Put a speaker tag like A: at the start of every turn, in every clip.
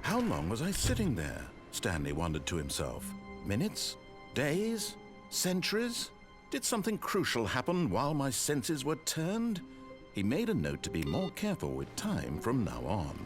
A: How long was I sitting there? Stanley wondered to himself. Minutes? Days? Centuries? Did something crucial happen while my senses were turned? He made a note to be more careful with time from now on.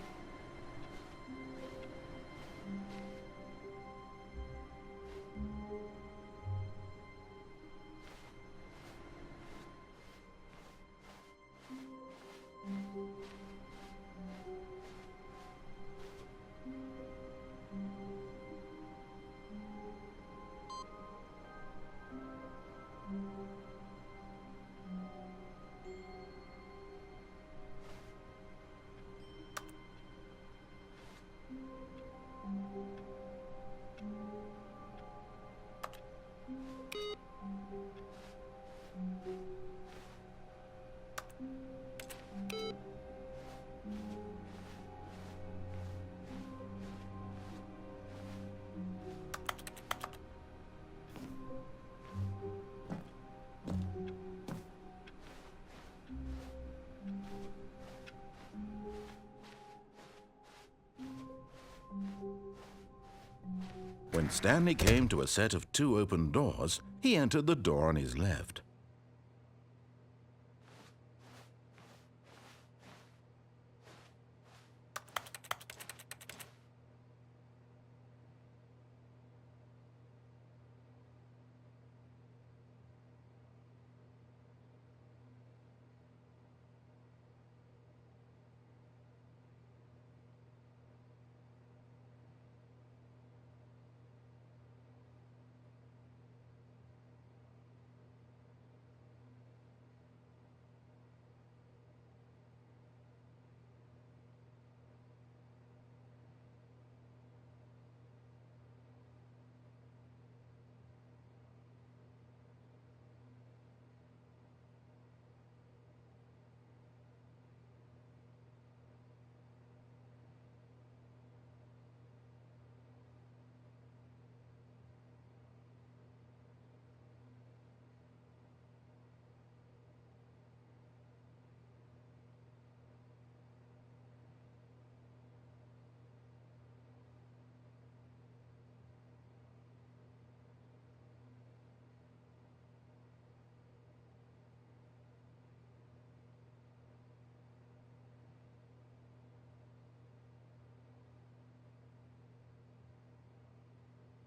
A: When Stanley came to a set of 2 open doors, he entered the door on his left.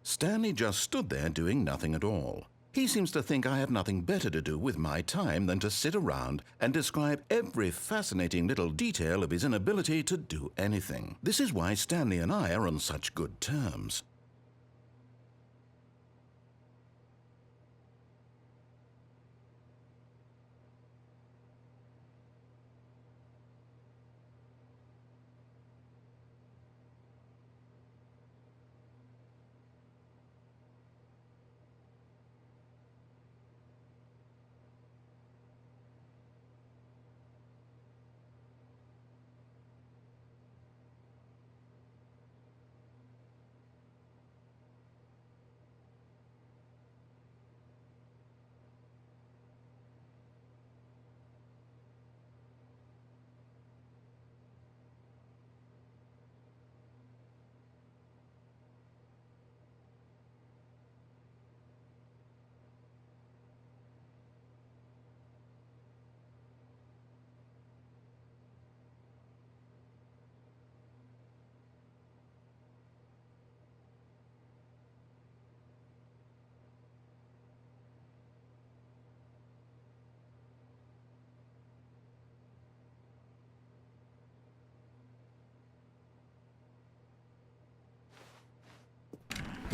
A: Stanley just stood there doing nothing at all. He seems to think I have nothing better to do with my time than to sit around and describe every fascinating little detail of his inability to do anything. This is why Stanley and I are on such good terms.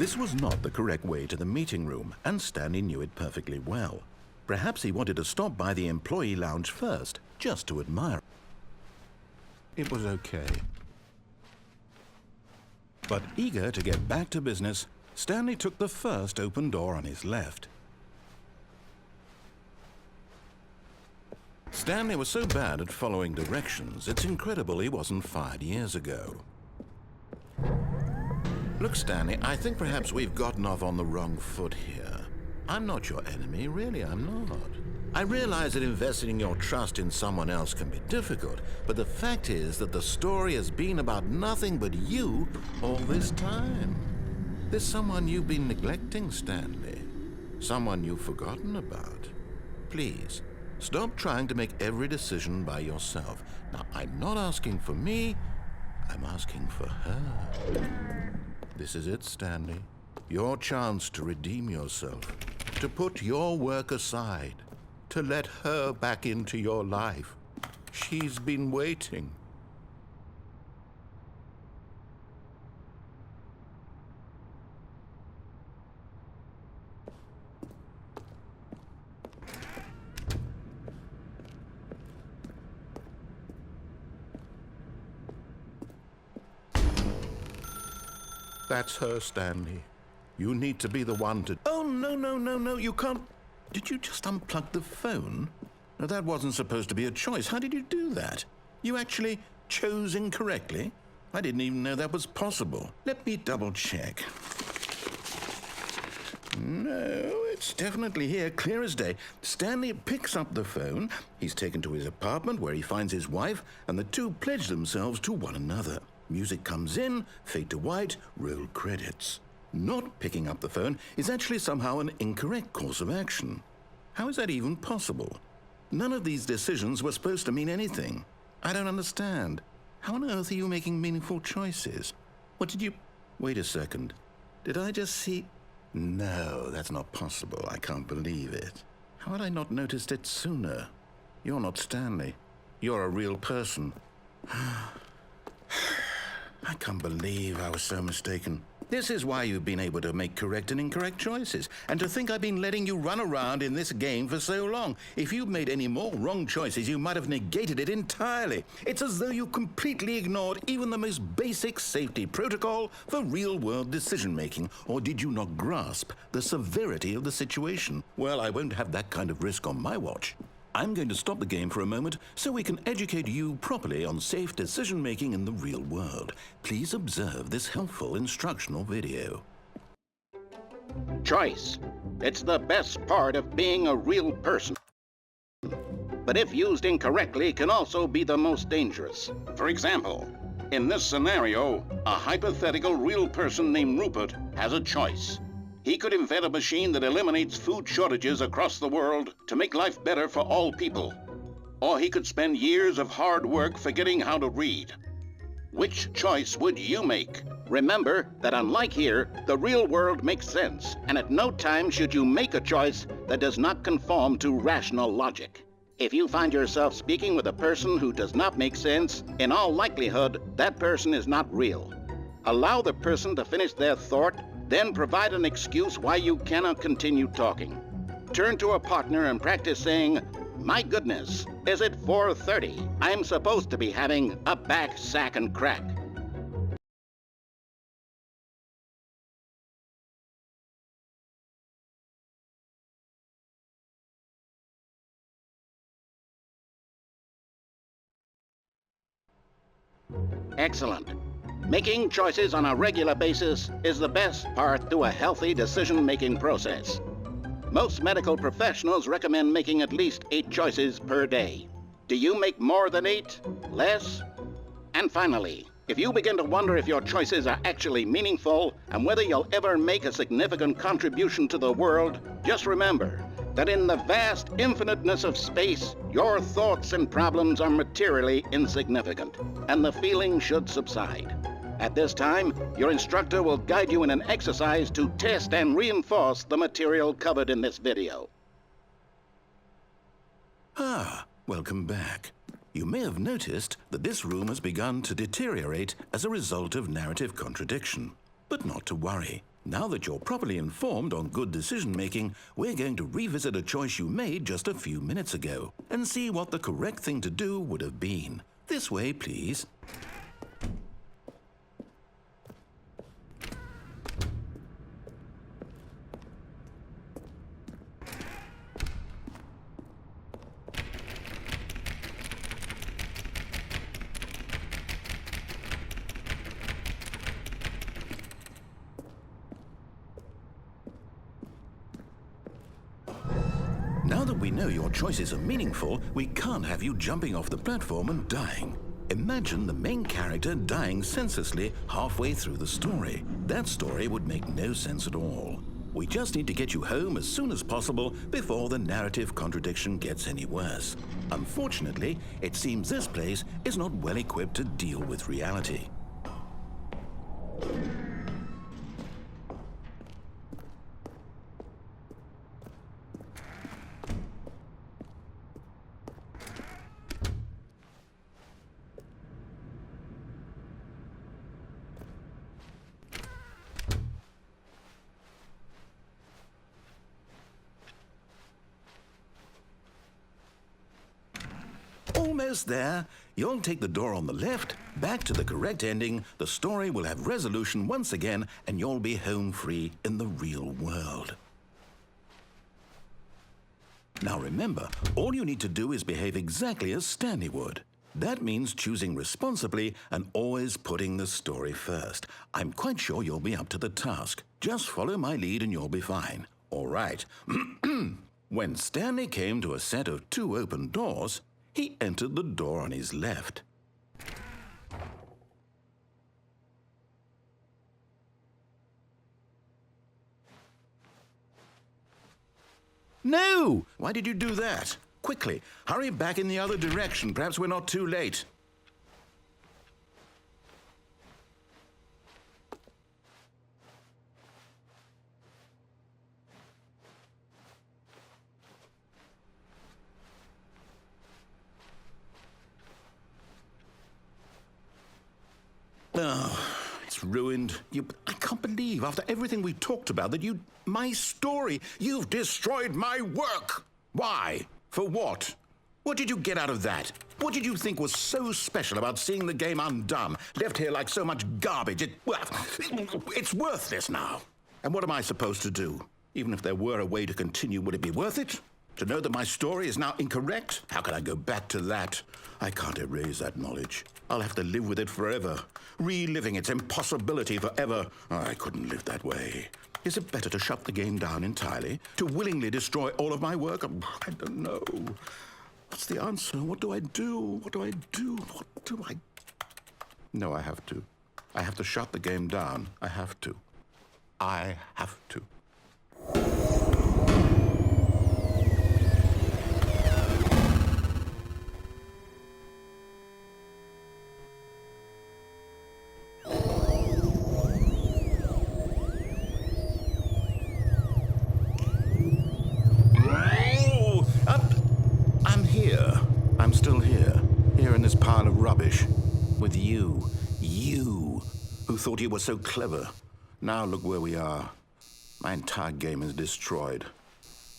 A: This was not the correct way to the meeting room, and Stanley knew it perfectly well. Perhaps he wanted to stop by the employee lounge first, just to admire. It was okay. But eager to get back to business, Stanley took the first open door on his left. Stanley was so bad at following directions, it's incredible he wasn't fired years ago. Look, Stanley, I think perhaps we've gotten off on the wrong foot here. I'm not your enemy, really, I'm not. I realize that investing your trust in someone else can be difficult, but the fact is that the story has been about nothing but you all this time. There's someone you've been neglecting, Stanley. Someone you've forgotten about. Please, stop trying to make every decision by yourself. Now, I'm not asking for me, I'm asking for her. This is it, Stanley. Your chance to redeem yourself, to put your work aside, to let her back into your life. She's been waiting. That's her, Stanley. You need to be the one to... Oh, no, you can't... Did you just unplug the phone? No, that wasn't supposed to be a choice. How did you do that? You actually chose incorrectly? I didn't even know that was possible. Let me double check. No, it's definitely here, clear as day. Stanley picks up the phone. He's taken to his apartment where he finds his wife, and the two pledge themselves to one another. Music comes in, fade to white, roll credits. Not picking up the phone is actually somehow an incorrect course of action. How is that even possible? None of these decisions were supposed to mean anything. I don't understand. How on earth are you making meaningful choices? What did you... Wait a second. Did I just see... No, that's not possible. I can't believe it. How had I not noticed it sooner? You're not Stanley. You're a real person. I can't believe I was so mistaken. This is why you've been able to make correct and incorrect choices. And to think I've been letting you run around in this game for so long. If you'd made any more wrong choices, you might have negated it entirely. It's as though you completely ignored even the most basic safety protocol for real-world decision-making. Or did you not grasp the severity of the situation? Well, I won't have that kind of risk on my watch. I'm going to stop the game for a moment so we can educate you properly on safe decision-making in the real world. Please observe this helpful instructional video.
B: Choice. It's the best part of being a real person. But if used incorrectly, can also be the most dangerous. For example, in this scenario, a hypothetical real person named Rupert has a choice. He could invent a machine that eliminates food shortages across the world to make life better for all people. Or he could spend years of hard work forgetting how to read. Which choice would you make? Remember that unlike here, the real world makes sense, and at no time should you make a choice that does not conform to rational logic. If you find yourself speaking with a person who does not make sense, in all likelihood, that person is not real. Allow the person to finish their thought, then provide an excuse why you cannot continue talking. Turn to a partner and practice saying, "My goodness, is it 4:30? I'm supposed to be having a back, sack, and crack." Excellent. Making choices on a regular basis is the best part to a healthy decision-making process. Most medical professionals recommend making at least 8 choices per day. Do you make more than 8? Less? And finally, if you begin to wonder if your choices are actually meaningful and whether you'll ever make a significant contribution to the world, just remember that in the vast infiniteness of space, your thoughts and problems are materially insignificant, and the feeling should subside. At this time, your instructor will guide you in an exercise to test and reinforce the material covered in this video.
A: Welcome back. You may have noticed that this room has begun to deteriorate as a result of narrative contradiction. But not to worry. Now that you're properly informed on good decision-making, we're going to revisit a choice you made just a few minutes ago and see what the correct thing to do would have been. This way, please. Now that we know your choices are meaningful, we can't have you jumping off the platform and dying. Imagine the main character dying senselessly halfway through the story. That story would make no sense at all. We just need to get you home as soon as possible before the narrative contradiction gets any worse. Unfortunately, it seems this place is not well equipped to deal with reality. Almost there. You'll take the door on the left, back to the correct ending, the story will have resolution once again, and you'll be home free in the real world. Now remember, all you need to do is behave exactly as Stanley would. That means choosing responsibly and always putting the story first. I'm quite sure you'll be up to the task. Just follow my lead and you'll be fine. All right. When Stanley came to a set of 2 open doors, he entered the door on his left. No! Why did you do that? Quickly, hurry back in the other direction. Perhaps we're not too late. Oh, it's ruined. I can't believe, after everything we talked about, that my story, you've destroyed my work. Why? For what? What did you get out of that? What did you think was so special about seeing the game undone, left here like so much garbage? It's worthless now. And what am I supposed to do? Even if there were a way to continue, would it be worth it? To know that my story is now incorrect? How can I go back to that? I can't erase that knowledge. I'll have to live with it forever, reliving its impossibility forever. I couldn't live that way. Is it better to shut the game down entirely? To willingly destroy all of my work? I don't know. What's the answer? What do I do? What do I do? What do I... No, I have to. I have to shut the game down. I have to. I have to. I'm still here in this pile of rubbish, with you who thought you were so clever. Now look where we are. My entire game is destroyed.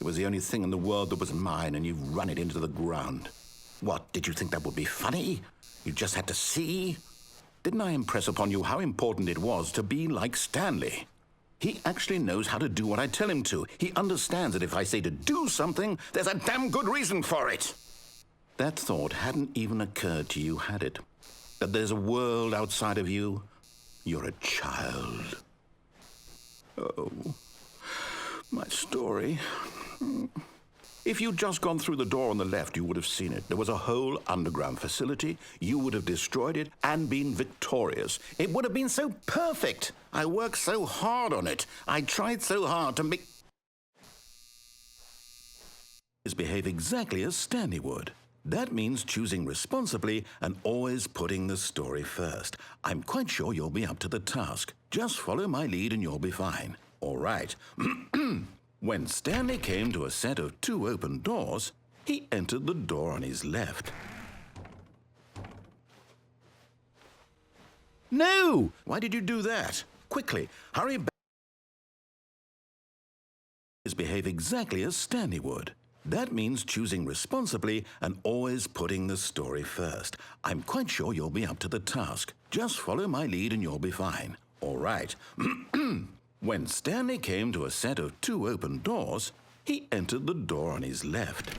A: It was the only thing in the world that was mine, and you've run it into the ground. What, did you think that would be funny? You just had to see? Didn't I impress upon you how important it was to be like Stanley? He actually knows how to do what I tell him to. He understands that if I say to do something, there's a damn good reason for it. That thought hadn't even occurred to you, had it? That there's a world outside of you? You're a child. Oh, my story. If you'd just gone through the door on the left, you would have seen it. There was a whole underground facility. You would have destroyed it and been victorious. It would have been so perfect. I worked so hard on it. I tried so hard to make... behave exactly as Stanley would. That means choosing responsibly and always putting the story first. I'm quite sure you'll be up to the task. Just follow my lead and you'll be fine. All right. When Stanley came to a set of 2 open doors, he entered the door on his left. No! Why did you do that? Quickly, hurry back. Behave exactly as Stanley would. That means choosing responsibly and always putting the story first. I'm quite sure you'll be up to the task. Just follow my lead and you'll be fine. All right. When Stanley came to a set of 2 open doors, he entered the door on his left.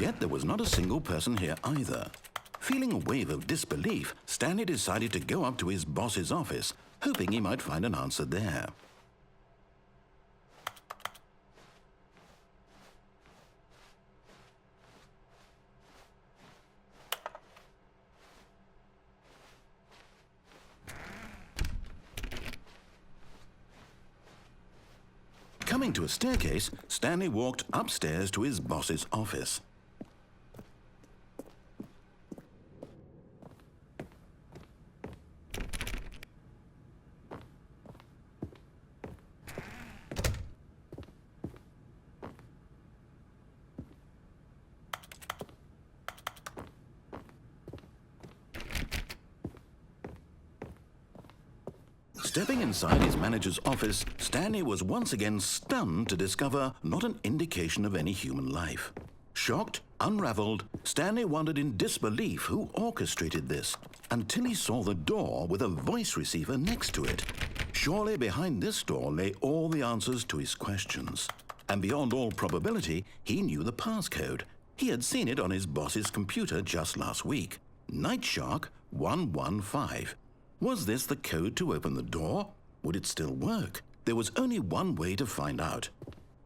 A: Yet there was not a single person here either. Feeling a wave of disbelief, Stanley decided to go up to his boss's office, hoping he might find an answer there. Coming to a staircase, Stanley walked upstairs to his boss's office. Stepping inside his manager's office, Stanley was once again stunned to discover not an indication of any human life. Shocked, unraveled, Stanley wondered in disbelief who orchestrated this, until he saw the door with a voice receiver next to it. Surely behind this door lay all the answers to his questions. And beyond all probability, he knew the passcode. He had seen it on his boss's computer just last week. Night Shark 115. Was this the code to open the door? Would it still work? There was only one way to find out.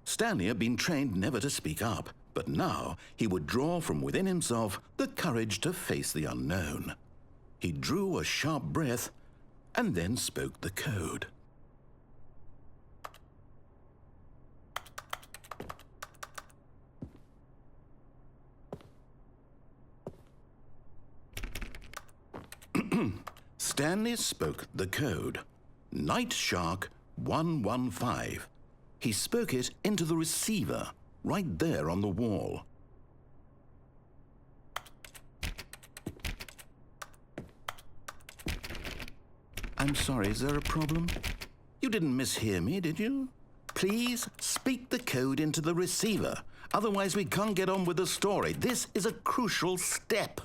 A: Stanley had been trained never to speak up, but now he would draw from within himself the courage to face the unknown. He drew a sharp breath and then spoke the code. Stanley spoke the code. Night Shark 115. He spoke it into the receiver, right there on the wall. I'm sorry, is there a problem? You didn't mishear me, did you? Please speak the code into the receiver. Otherwise, we can't get on with the story. This is a crucial step.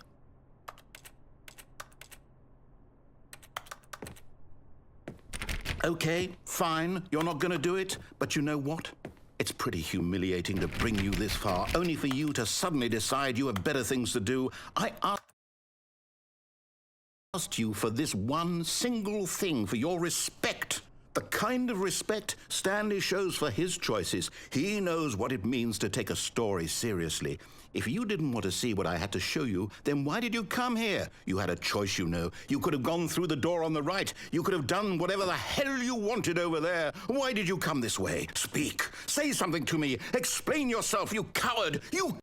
A: Okay, fine, you're not going to do it, but you know what? It's pretty humiliating to bring you this far, only for you to suddenly decide you have better things to do. I asked you for this one single thing, for your respect. The kind of respect Stanley shows for his choices. He knows what it means to take a story seriously. If you didn't want to see what I had to show you, then why did you come here? You had a choice, you know. You could have gone through the door on the right. You could have done whatever the hell you wanted over there. Why did you come this way? Speak. Say something to me. Explain yourself, you coward. You...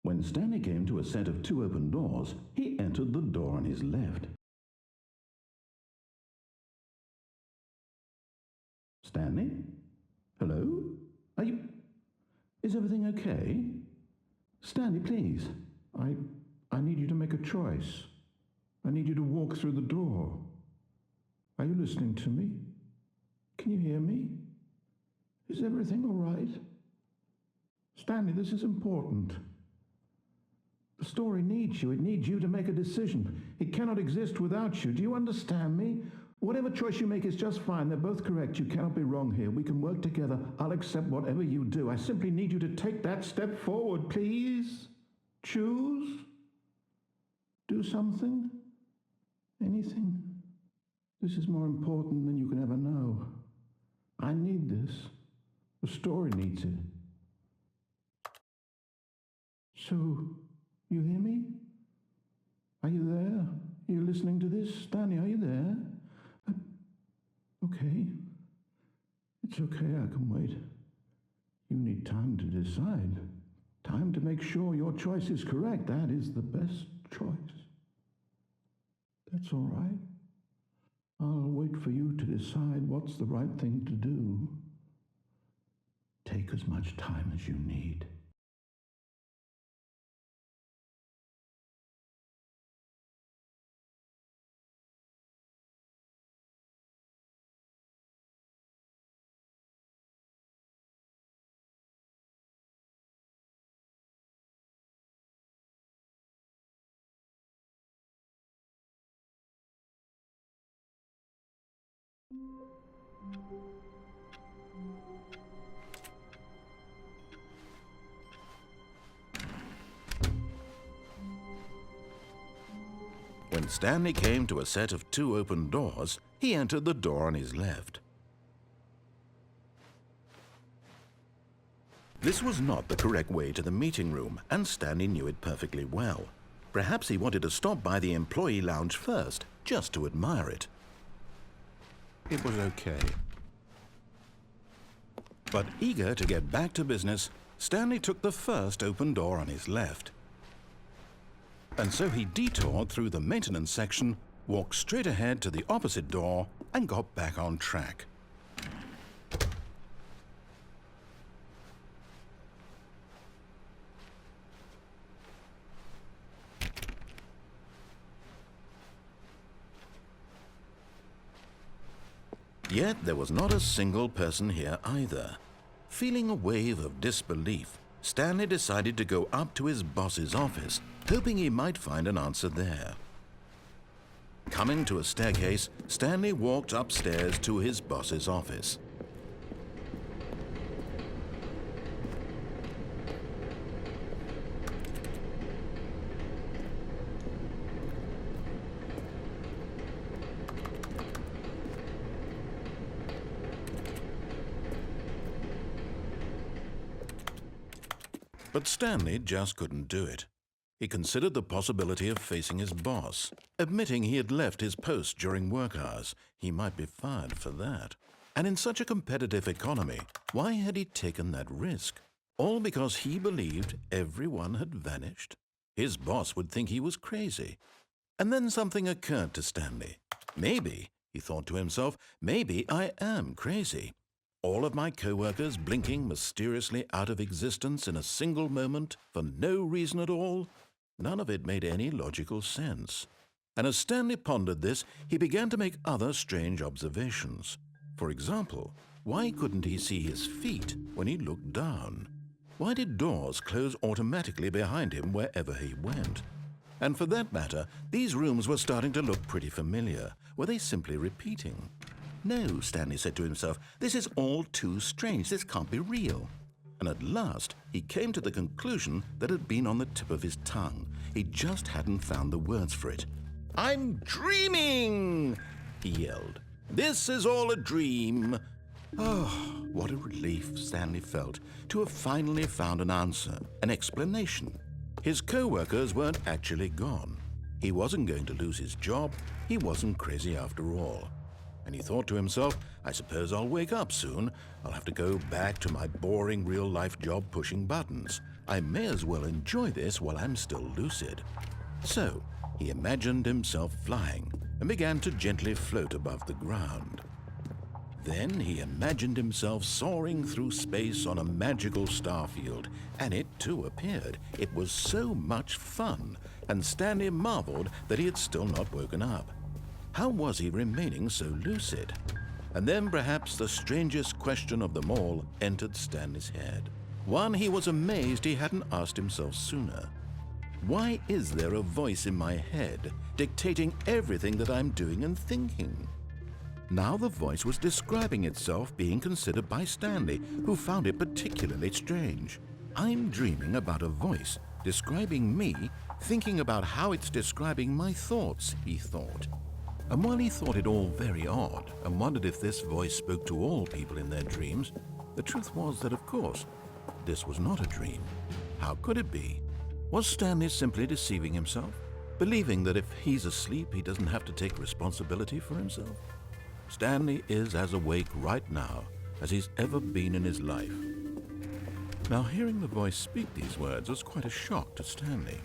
A: When Stanley came to a set of two open doors, he entered the door on his left. Stanley? Hello? Are you... Is everything okay? Stanley, please. I need you to make a choice. I need you to walk through the door. Are you listening to me? Can you hear me? Is everything all right? Stanley, this is important. The story needs you. It needs you to make a decision. It cannot exist without you. Do you understand me? Whatever choice you make is just fine. They're both correct. You cannot be wrong here. We can work together. I'll accept whatever you do. I simply need you to take that step forward, please. Choose. Do something. Anything. This is more important than you can ever know. I need this. The story needs it. So, you hear me? Are you there? Are you listening to this? Stanley, are you there? Okay. It's okay, I can wait. You need time to decide. Time to make sure your choice is correct. That is the best choice. That's all right. I'll wait for you to decide what's the right thing to do. Take as much time as you need. When Stanley came to a set of 2 open doors, he entered the door on his left. This was not the correct way to the meeting room, and Stanley knew it perfectly well. Perhaps he wanted to stop by the employee lounge first, just to admire it. It was okay. But eager to get back to business, Stanley took the first open door on his left. And so he detoured through the maintenance section, walked straight ahead to the opposite door, and got back on track. Yet there was not a single person here either. Feeling a wave of disbelief, Stanley decided to go up to his boss's office, hoping he might find an answer there. Coming to a staircase, Stanley walked upstairs to his boss's office. But Stanley just couldn't do it. He considered the possibility of facing his boss. Admitting he had left his post during work hours, he might be fired for that. And in such a competitive economy, why had he taken that risk? All because he believed everyone had vanished? His boss would think he was crazy. And then something occurred to Stanley. Maybe, he thought to himself, maybe I am crazy. All of my co-workers blinking mysteriously out of existence in a single moment for no reason at all? None of it made any logical sense. And as Stanley pondered this, he began to make other strange observations. For example, why couldn't he see his feet when he looked down? Why did doors close automatically behind him wherever he went? And for that matter, these rooms were starting to look pretty familiar. Were they simply repeating? No, Stanley said to himself, this is all too strange. This can't be real. And at last, he came to the conclusion that had been on the tip of his tongue. He just hadn't found the words for it. "I'm dreaming!" he yelled. "This is all a dream." Oh, what a relief Stanley felt to have finally found an answer, an explanation. His co-workers weren't actually gone. He wasn't going to lose his job. He wasn't crazy after all. And he thought to himself, I suppose I'll wake up soon. I'll have to go back to my boring real-life job pushing buttons. I may as well enjoy this while I'm still lucid. So he imagined himself flying and began to gently float above the ground. Then he imagined himself soaring through space on a magical starfield, and it too appeared. It was so much fun, and Stanley marveled that he had still not woken up. How was he remaining so lucid? And then perhaps the strangest question of them all entered Stanley's head. One he was amazed he hadn't asked himself sooner. Why is there a voice in my head dictating everything that I'm doing and thinking? Now the voice was describing itself being considered by Stanley, who found it particularly strange. I'm dreaming about a voice describing me, thinking about how it's describing my thoughts, he thought. And while he thought it all very odd and wondered if this voice spoke to all people in their dreams, the truth was that, of course, this was not a dream. How could it be? Was Stanley simply deceiving himself, believing that if he's asleep, he doesn't have to take responsibility for himself? Stanley is as awake right now as he's ever been in his life. Now, hearing the voice speak these words was quite a shock to Stanley.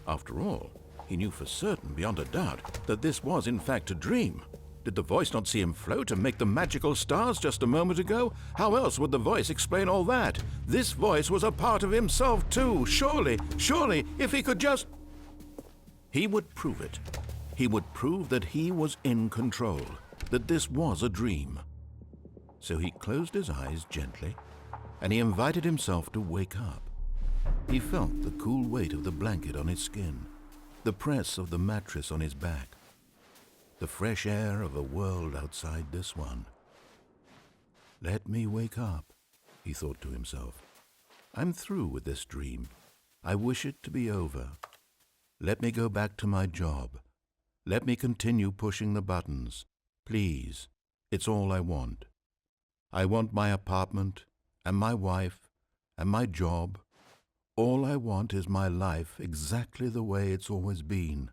A: After all, he knew for certain, beyond a doubt, that this was in fact a dream. Did the voice not see him float and make the magical stars just a moment ago? How else would the voice explain all that? This voice was a part of himself too. Surely, if he could just... He would prove it. He would prove that he was in control, that this was a dream. So he closed his eyes gently, and he invited himself to wake up. He felt the cool weight of the blanket on his skin, the press of the mattress on his back, the fresh air of a world outside this one. Let me wake up, he thought to himself. I'm through with this dream. I wish it to be over. Let me go back to my job. Let me continue pushing the buttons. Please, it's all I want. I want my apartment, and my wife, and my job. All I want is my life exactly the way it's always been.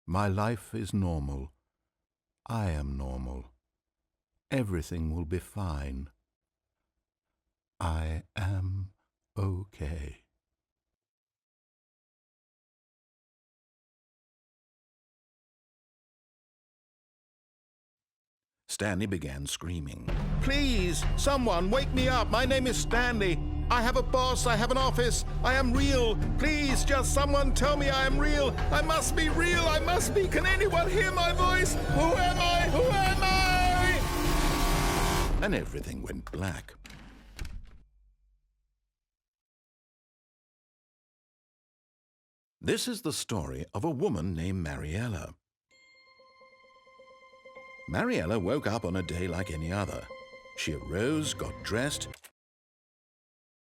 A: My life is normal. I am normal. Everything will be fine. I am okay. Stanley began screaming. Please, someone, wake me up. My name is Stanley. I have a boss. I have an office. I am real. Please, just someone tell me I am real. I must be real. I must be. Can anyone hear my voice? Who am I? Who am I? And everything went black. This is the story of a woman named Mariella. Mariella woke up on a day like any other. She arose, got dressed,